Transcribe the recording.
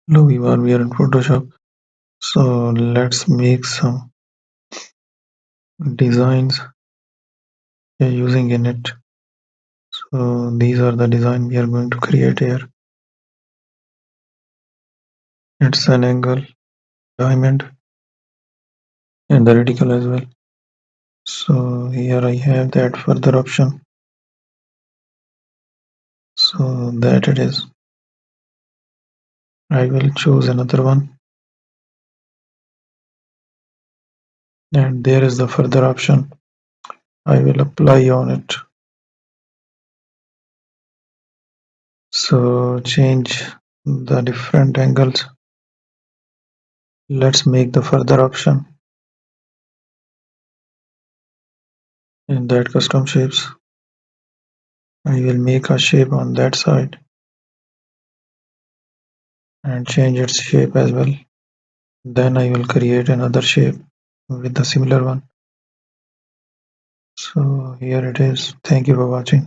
Hello everyone, we are in Photoshop. So let's make some designs we are using in it. So these are the design we are going to create here. It's an angle, diamond, and the reticle as well. So here I have that further option. So that it is. I will choose another one, and there is the further option. I will apply on it. So change the different angles. Let's make the further option in that custom shapes. I will make a shape on that side and change its shape as well. Then I will create another shape with the similar one. So here it is. Thank you for watching.